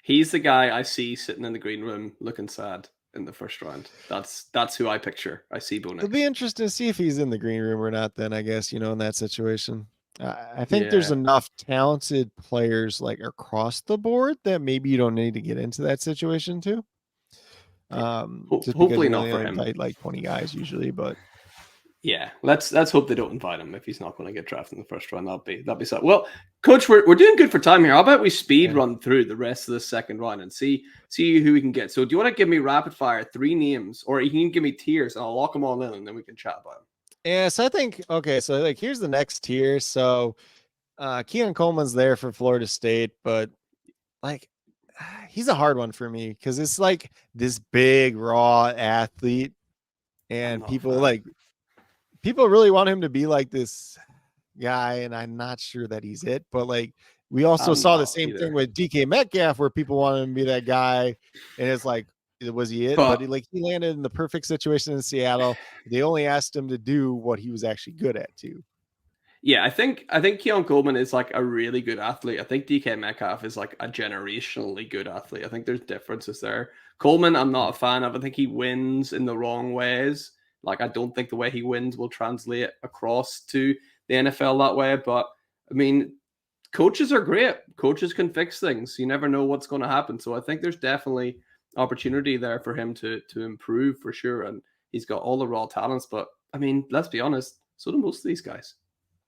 He's the guy I see sitting in the green room looking sad in the 1st round. That's who I picture. I see Bo Nix. It'll be interesting to see if he's in the green room or not. Then I guess in that situation, I think there's enough talented players like across the board that maybe you don't need to get into that situation too. Hopefully not for him. Invite like 20 guys usually, but let's hope they don't invite him if he's not going to get drafted in the 1st round. That'd be sad. Well, Coach, we're doing good for time here. How about we speed run through the rest of the 2nd round and see who we can get? So, do you want to give me rapid fire 3 names, or you can give me tiers and I'll lock them all in and then we can chat about them? Yeah, so I think so like here's the next tier. So, Keon Coleman's there for Florida State, but like he's a hard one for me because it's like this big raw athlete, and people really want him to be like this guy, and I'm not sure that he's it. But like we also saw the same thing with DK Metcalf, where people wanted him to be that guy, and it's like, was he it? But he landed in the perfect situation in Seattle. They only asked him to do what he was actually good at too. Yeah, I think Keon Coleman is like a really good athlete. I think DK Metcalf is like a generationally good athlete. I think there's differences there. Coleman, I'm not a fan of. I think he wins in the wrong ways. Like I don't think the way he wins will translate across to the NFL that way. But I mean, coaches are great. Coaches can fix things. You never know what's going to happen. So I think there's definitely opportunity there for him to improve for sure. And he's got all the raw talents. But I mean, let's be honest, so do most of these guys.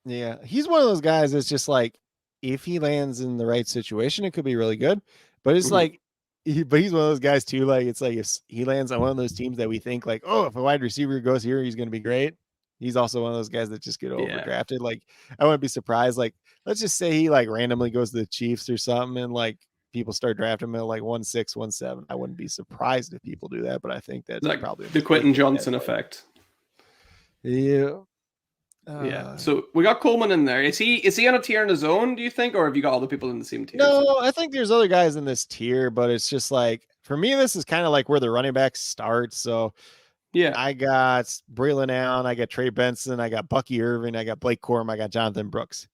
Yeah, he's one of those guys that's just like, if he lands in the right situation, it could be really good. But it's Mhm. like, but he's one of those guys too. Like, it's like if he lands on one of those teams that we think like, oh, if a wide receiver goes here, he's going to be great. He's also one of those guys that just get Yeah. overdrafted. Like, I wouldn't be surprised. Like, let's just say he like randomly goes to the Chiefs or something, and like people start drafting him at like 1-6, 1-7. I wouldn't be surprised if people do that, but I think that's Like probably a the mistake Quentin at that Johnson point. effect. Yeah. Yeah. Uh, So we got Coleman in there. Is he on a tier in his own, do you think, or have you got other people in the same tier as him? No, I think there's other guys in this tier, but it's just like for me, this is kind of like where the running backs start. So Yeah. I got Braylon Allen, I got Trey Benson, I got Bucky Irving, I got Blake Corum, I got Jonathan Brooks.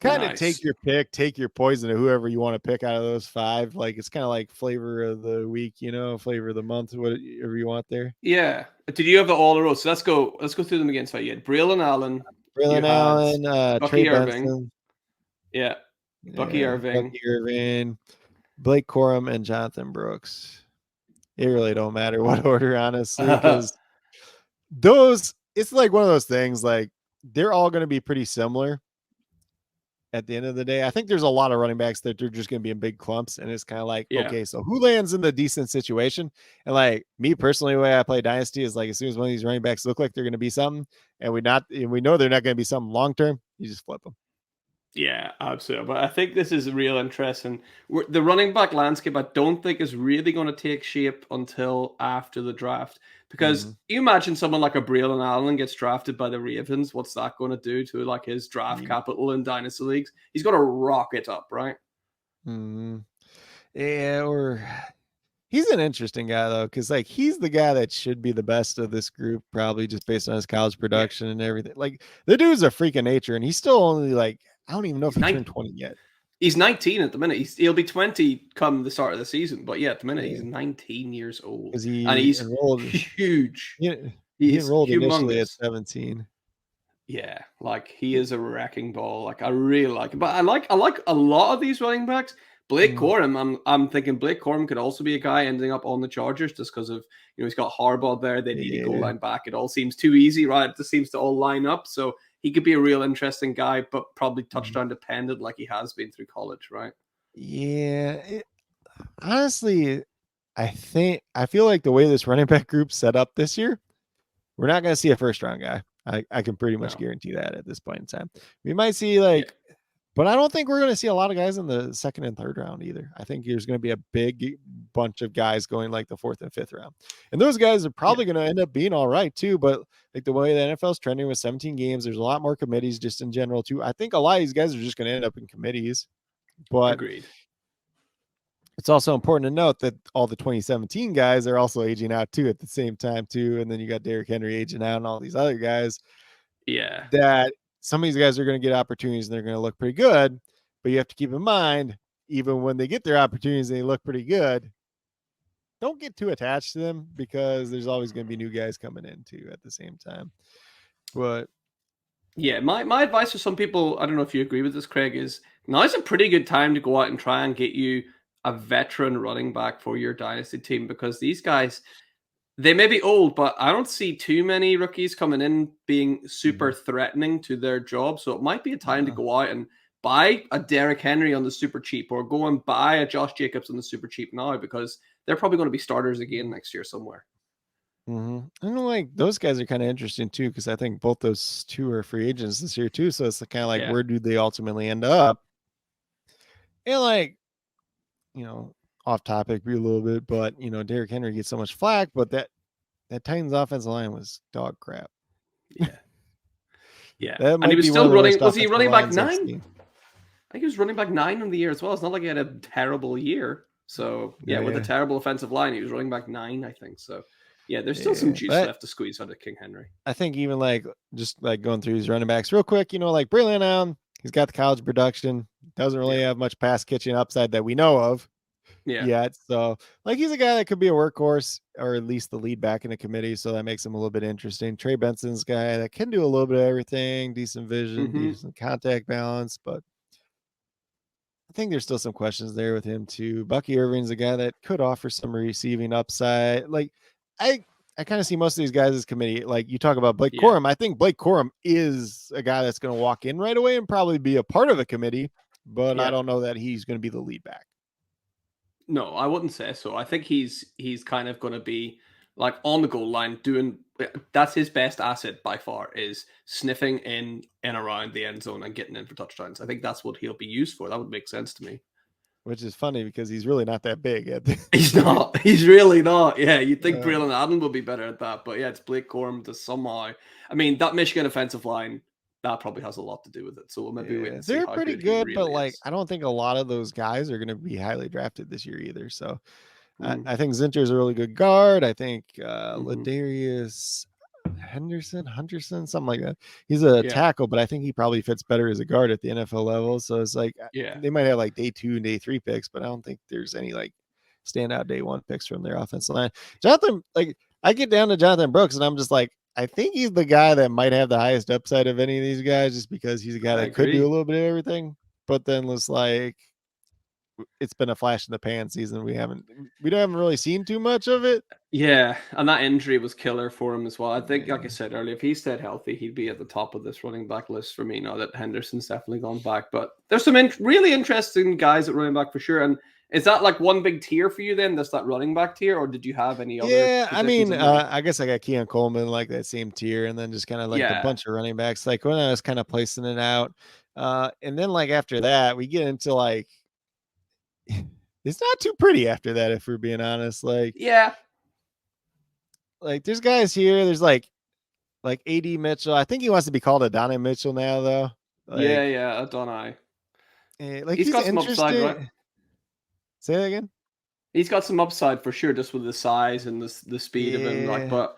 Kind of take Nice. your pick, take your poison to whoever you want to pick out of those five. Like it's kind of like flavor of the week, flavor of the month, whatever you want there. Yeah. Did you have the all in a row? So let's go through them again. So you had Braylon Allen, you Braylon had Allen, Trey Bucky Irving. Benson, Yeah. Bucky Irving. Bucky Irving, Blake Corum, and Jonathan Brooks. It really don't matter what order, honestly, because it's like one of those things, like they're all going to be pretty similar at the end of the day. I think there's a lot of running backs that they're just going to be in big clumps, and it's kind of like, Yeah. okay, so who lands in the decent situation? And like me personally, the way I play Dynasty is like, as soon as one of these running backs look like they're going to be something, and we know they're not going to be something long term, you just flip them. Yeah, absolutely. But I think this is real interesting. The running back landscape, I don't think is really going to take shape until after the draft. Mm-hmm. Because you imagine someone like a Braylon Allen gets drafted by the Ravens. What's that going to do to like his draft capital in dynasty leagues? He's going to rocket up, right? Mm-hmm. Yeah, or he's an interesting guy though, because like he's the guy that should be the best of this group, probably just based on his college Yeah, production and everything. Like the dude's a freak of nature, and he's still only like I don't even know if he's he nine. turned 20 yet. He's 19 at the minute. He'll be 20 come the start of the season. But yeah, at the minute he's Yeah, 19 years old, because and he he's enrolled. huge. He He's enrolled initially at humongous. 17. Yeah, like he is a wrecking ball. Like I really like him. But I like a lot of these running backs. Blake Mm, Corum, I'm thinking Blake Corum could also be a guy ending up on the Chargers just because of he's got Harbaugh there. They need a goal yeah, line back. It all seems too easy, right? It just seems to all line up. So he could be a real interesting guy, but probably mm, touchdown dependent like he has been through college, right? yeah. Honestly, I feel like the way this running back group set up this year, we're not going to see a first round guy. I can pretty much No. guarantee that at this point in time. We might see Yeah. but I don't think we're going to see a lot of guys in the second and third round either. I think there's going to be a big bunch of guys going like the fourth and fifth round. And those guys are Yeah. probably going to end up being all right too. But like the way the NFL is trending with 17 games, there's a lot more committees just in general too. I think a lot of these guys are just going to end up in committees. But Agreed. it's also important to note that all the 2017 guys are also aging out too at the same time too. And then you got Derrick Henry aging out and all these other guys Yeah. that some of these guys are going to get opportunities and they're going to look pretty good. But you have to keep in mind, even when they get their opportunities and they look pretty good, don't get too attached to them because there's always going to be new guys coming in too at the same time. But Yeah, my advice for some people, I don't know if you agree with this, Craig, is now's a pretty good time to go out and try and get you a veteran running back for your dynasty team because these guys, they may be old, but I don't see too many rookies coming in being super threatening to their job. So it might be a time to uh, go out and buy a Derrick Henry on the super cheap or go and buy a Josh Jacobs on the super cheap now because they're probably going to be starters again next year somewhere. And like those guys are kind of interesting too because I think both those two are free agents this year too. So it's kind of like Yeah. where do they ultimately end up? And like off topic a little bit, but Derrick Henry gets so much flack, but that Titans offensive line was dog crap. Yeah. Yeah. That And he might was be one still of the running. worst Was he offensive running back lines I've nine? seen. I think he was running back 9 in the year as well. It's not like he had a terrible year. So yeah, with a Yeah. terrible offensive line, he was running back 9, I think. So Yeah, there's still some juice but left to squeeze out of King Henry. I think even like just like going through these running backs real quick, like Braylon Allen, he's got the college production, doesn't really have much pass catching upside that we know of Yeah. yet. So like he's a guy that could be a workhorse or at least the lead back in the committee. So that makes him a little bit interesting. Trey Benson's a guy that can do a little bit of everything, decent vision, decent contact balance, but I think there's still some questions there with him too. Bucky Irving's a guy that could offer some receiving upside. Like I kind of see most of these guys as committee. Like you talk about Blake Corum. I think Blake Corum is a guy that's going to walk in right away and probably be a part of a committee, but I don't know that he's going to be the lead back. No, I wouldn't say so. I think he's kind of going to be like on the goal line doing. That's his best asset by far, is sniffing in and around the end zone and getting in for touchdowns. I think that's what he'll be used for. That would make sense to me. Which is funny because he's really not that big. He's not. He's really not. Yeah, you'd think Braylon Allen would be better at that, but yeah, it's Blake Corum to somehow. I mean, that Michigan offensive line, that probably has a lot to do with it. So we'll maybe wait and see. They're how pretty good, good, really but like is. I don't think a lot of those guys are going to be highly drafted this year either. So I think Zinter's a really good guard. I think Ladarius Henderson, something like that. He's a tackle, but I think he probably fits better as a guard at the NFL level. So it's like they might have like day 2 and day 3 picks, but I don't think there's any like standout day 1 picks from their offensive line. Jonathan, like I get down to Jonathan Brooks and I'm just like, I think he's the guy that might have the highest upside of any of these guys just because he's a guy that could do a little bit of everything. But then it's like, it's been a flash in the pan season. We haven't really seen too much of it. Yeah, and that injury was killer for him as well. I think, like I said earlier, if he stayed healthy, he'd be at the top of this running back list for me now that Henderson's definitely gone back. But there's some really interesting guys at running back for sure. And is that like one big tier for you then? That's that running back tiir, or did you have any other? Yeah, I mean, I guess I got Keon Coleman like that same tier, and then just kind of like a bunch of running backs. Like when I was kind of placing it out, and then like after that, we get into like it's not too pretty after that, if we're being honest. Like like there's guys here. There's like AD Mitchell. I think he wants to be called Adonai Mitchell now, though. Like, Adonai. Like he's got some upside, right? Say that again. He's got some upside for sure, just with the size and the speed of him. Like, but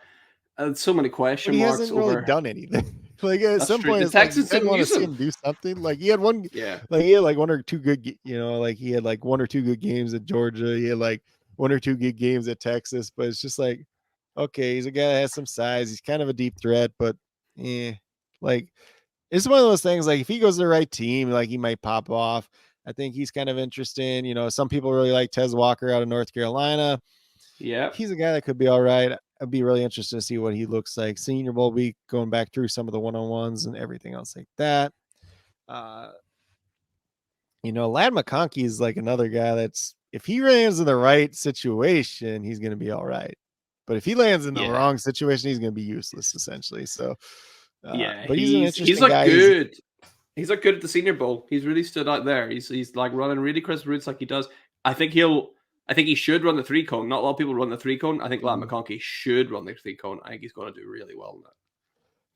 so many question he marks. Hasn't really done anything. Like at some point, the Texans didn't want to see him do something. Like he had one, like he had like 1 or 2 good, like he had like 1 or 2 good games at Georgia. He had like 1 or 2 good games at Texas. But it's just like, okay, he's a guy that has some size. He's kind of a deep threat, but like it's one of those things. Like if he goes to the right team, like he might pop off. I think he's kind of interesting. Some people really like Tez Walker out of North Carolina. Yeah, he's a guy that could be all right. I'd be really interested to see what he looks like. Senior Bowl week, going back through some of the one-on-ones and everything else like that. Ladd McConkey is like another guy that's, if he lands in the right situation, he's going to be all right. But if he lands in the wrong situation, he's going to be useless essentially. So, but he's an interesting guy. Good. He's looked good at the Senior Bowl. He's really stood out there. He's like running really crisp routes like he does. I think he should run the 3 cone. Not a lot of people run the 3 cone. I think Ladd McConkey should run the 3 cone. I think he's going to do really well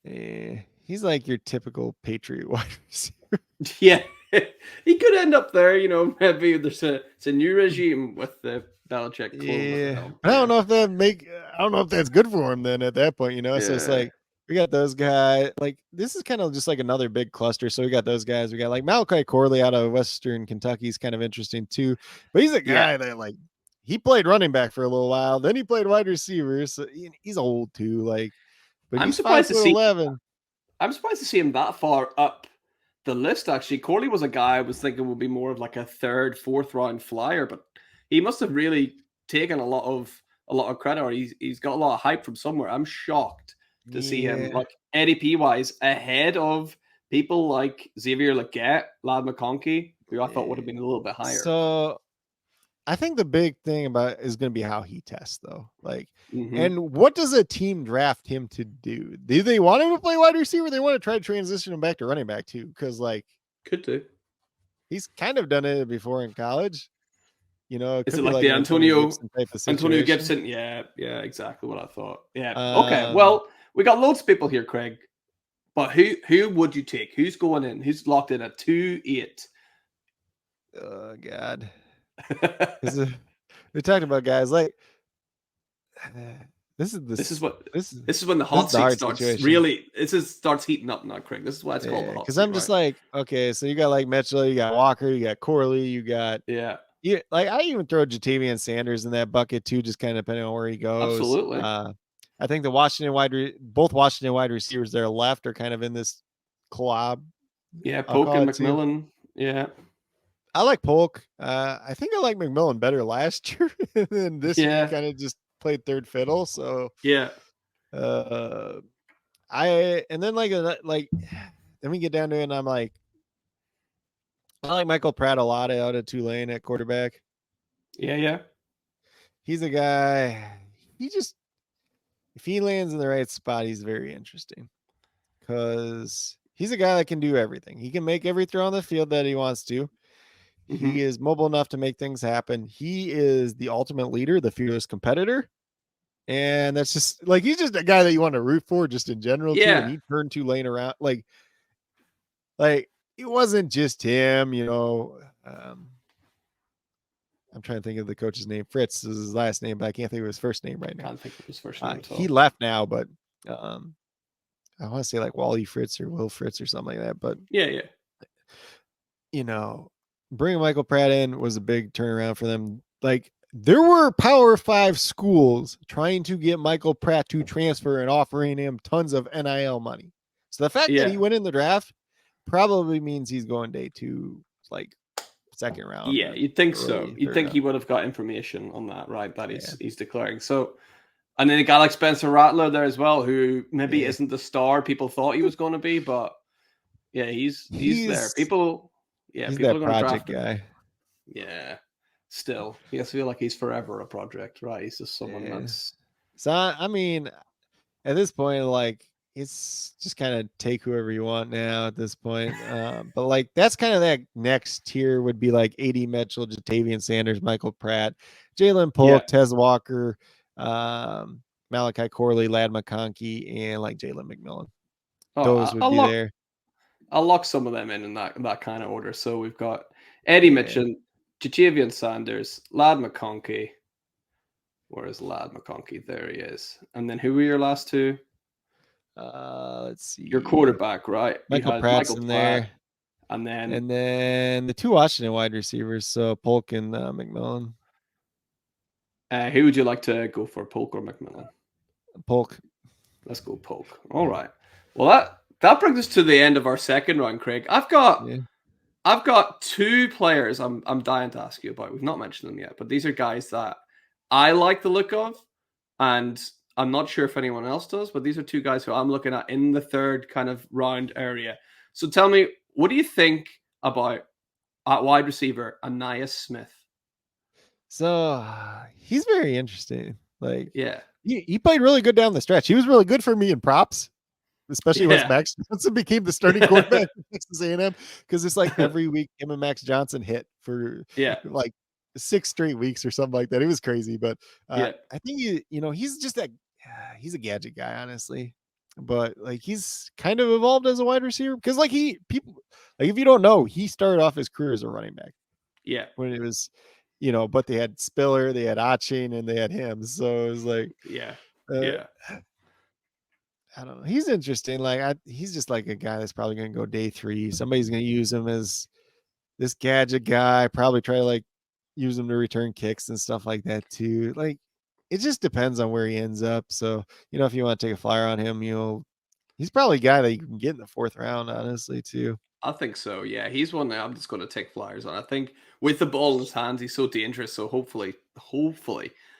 in that. He's like your typical Patriot wide receiver. Yeah, he could end up there. Maybe there's it's a new regime with the Belichick. But I don't know if that's good for him then at that point. So it's like, we got those guys. Like this is kind of just like another big cluster. So we got those guys. We got like Malachi Corley out of Western Kentucky. He's kind of interesting too. But he's a guy that like he played running back for a little while. Then he played wide receiver. So he's old too. Like, but I'm he's surprised to see 11. I'm surprised to see him that far up the list. Actually, Corley was a guy I was thinking would be more of like a 3rd, 4th round flyer, but he must have really taken a lot of credit, or he's got a lot of hype from somewhere. I'm shocked to see him like ADP wise ahead of people like Xavier Legette, Ladd McConkey, who I thought would have been a little bit higher. So I think the big thing about it is going to be how he tests though. Like, and what does a team draft him to do? Do they want him to play wide receiver? They want to try to transition him back to running back too. Cause like could do. He's kind of done it before in college. Is it like the Antonio Gibson? Yeah, exactly what I thought. Yeah. Okay. Well, we got loads of people here, Craig. But who would you take? Who's going in? Who's locked in at 2-8? Oh God. We talked about guys like This is This is what this is this is when the this is hot the seat hard starts situation. really. Starts heating up now, Craig. This is why it's called the Yeah, hot because seat, I'm just right? like, okay, so you got like Mitchell, you got Walker, you got Corley, you got Yeah, like I even throw Jatavian Sanders in that bucket too, just kind of depending on where he goes. absolutely. I think the both Washington wide receivers there left are kind of in this collab. Yeah, I'll Polk call and it too. McMillan. Yeah, I like Polk. I think I like McMillan better last year, and then this year he yeah, kind of just played third fiddle. So yeah, uh, and then like then we get down to it, and I'm like, I like Michael Pratt a lot out of Tulane at quarterback. yeah. He's a guy. He just if he lands in the right spot, he's very interesting because he's a guy that can do everything. He can make every throw on the field that he wants to. Hmm. He is mobile enough to make things happen. He is the ultimate leader, the fearless competitor. And that's just like he's just a guy that you want to root for just in general too. And Yeah, he turned Tulane around. Like it wasn't just him, I'm trying to think of the coach's name. Fritz is his last name, but I can't think of his first name right now. can't think of his first name at He all. left now, but I want to say like Wally Fritz or Will Fritz or something like that. But Yeah, yeah, bringing Michael Pratt in was a big turnaround for them. Like there were Power 5 schools trying to get Michael Pratt to transfer and offering him tons of NIL money. So the fact that yeah, he went in the draft probably means he's going day 2, like second round yeah. or You'd think so. early You'd third think he round. would have got information on that, right? That Yeah. he's declaring. So, and then a guy like Spencer Rattler there as well, who maybe isn't the star people thought he was going to be, but yeah, he's there. He's People are that going to project draft him. guy. Yeah. Still, he has to feel like he's forever a project, right? He's just someone Yeah. that's So I mean, at this point, like it's just kind of take whoever you want now at this point. But like that's kind of that next tier would be like AD Mitchell, Jatavian Sanders, Michael Pratt, Jalen yeah. Polk, Tez Walker, Malachi Corley, Lad McConkey, and like Jalen McMillan. Oh, Those would be there. I'll lock some of them in that kind of order. So we've got Eddie Yeah. Mitchell, Jatavian Sanders, Lad McConkey. Where is Lad McConkey? There he is. And then who were your last two? Let's see. Your quarterback, right? Michael You had Pratt's Michael in Pratt, there. and And then the 2 Washington wide receivers, so Polk and McMillan. who would you like to go for, Polk or McMillan? Polk. Let's go Polk. All right. Well, that brings us to the end of our second round, Craig. I've got 2 players I'm dying to ask you about. We've not mentioned them yet, but these are guys that I like the look of, and I'm not sure if anyone else does, but these are 2 guys who I'm looking at in the third kind of round area. So tell me, what do you think about wide receiver Anais Smith? So he's very interesting. Like Yeah. he played really good down the stretch. He was really good for me in props, especially once Yeah. Max Johnson became the starting quarterback for Texas A&M. Because it's like every week him and Max Johnson hit for Yeah. like 6 straight weeks or something like that. It was crazy, but Yeah. I think he's just that he's a gadget guy, honestly. But like he's kind of evolved as a wide receiver because like people like if you don't know, he started off his career as a running back Yeah. when it was, but they had Spiller, they had Achin, and they had him. So it was like, Yeah. uh, Yeah. I don't know. He's interesting. Like he's just like a guy that's probably going to go day 3. Somebody's going to use him as this gadget guy. Probably try to like use him to return kicks and stuff like that too. Like it just depends on where he ends up. So if you want to take a flyer on him, he's probably a guy that you can get in the 4th round, honestly, too. I think so. Yeah, he's one that I'm just going to take flyers on. I think with the ball in his hands, he's so dangerous. So hopefully,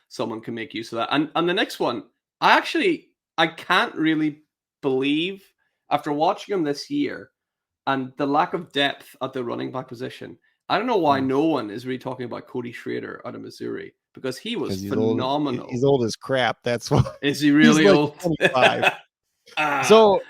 someone can make use of that. And the next one, I can't really believe after watching him this year and the lack of depth at the running back position. I don't know why no one is really talking about Cody Schrader out of Missouri because he was phenomenal. He's old as crap. That's why. Is he really like old? 25. So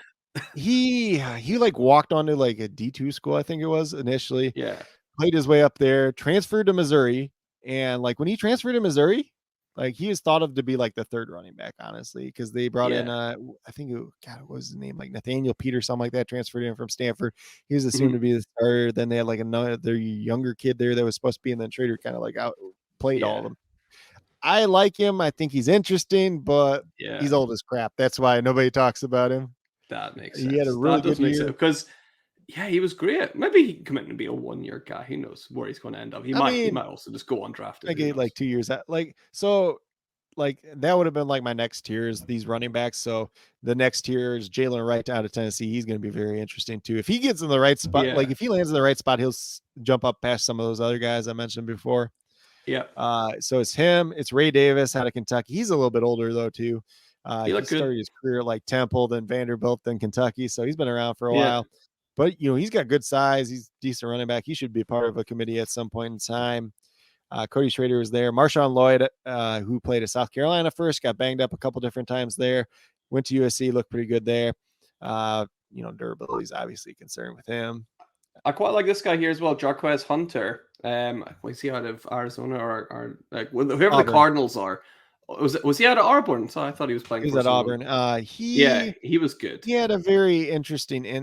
he like walked onto like a D2 school, I think it was initially. Yeah. Played his way up there, transferred to Missouri, and like when he transferred to Missouri, like he is thought of to be like the 3rd running back, honestly, because they brought in I think what was his name, like Nathaniel Peter, something like that, transferred in from Stanford. He was assumed to be the starter. Then they had like another younger kid there that was supposed to be, and then Trader kind of like out played all of them. I like him. I think he's interesting, but Yeah, he's old as crap. That's why nobody talks about him. that makes He had a sense. really That does good make sense year. because yeah, he was great. Maybe he can come in and be a 1 year guy. Who knows where he's going to end up? He I might. He mean, might also just go undrafted. I Who gave knows? like 2 years out. Like so, like that would have been like my next tier is these running backs. So the next tier is Jalen Wright out of Tennessee. He's going to be very interesting too. If he gets in the right spot, like Yeah, if he lands in the right spot, he'll jump up past some of those other guys I mentioned before. yeah. So it's him. It's Ray Davis out of Kentucky. He's a little bit older though too. He He looked good. started his career at like Temple, then Vanderbilt, then Kentucky. So he's been around for a Yeah. while. But he's got good size. He's decent running back. He should be part of a committee at some point in time. Cody Schrader was there. Marshawn Lloyd, who played at South Carolina first, got banged up a couple different times there. Went to USC, looked pretty good there. Durability is obviously a concern with him. I quite like this guy here as well, Jarquez Hunter. Was he out of Arizona or like whoever the Auburn. Cardinals are? Was he out of Auburn? So I thought he was playing He was for at someone. Auburn. Yeah, he was good. He had a very interesting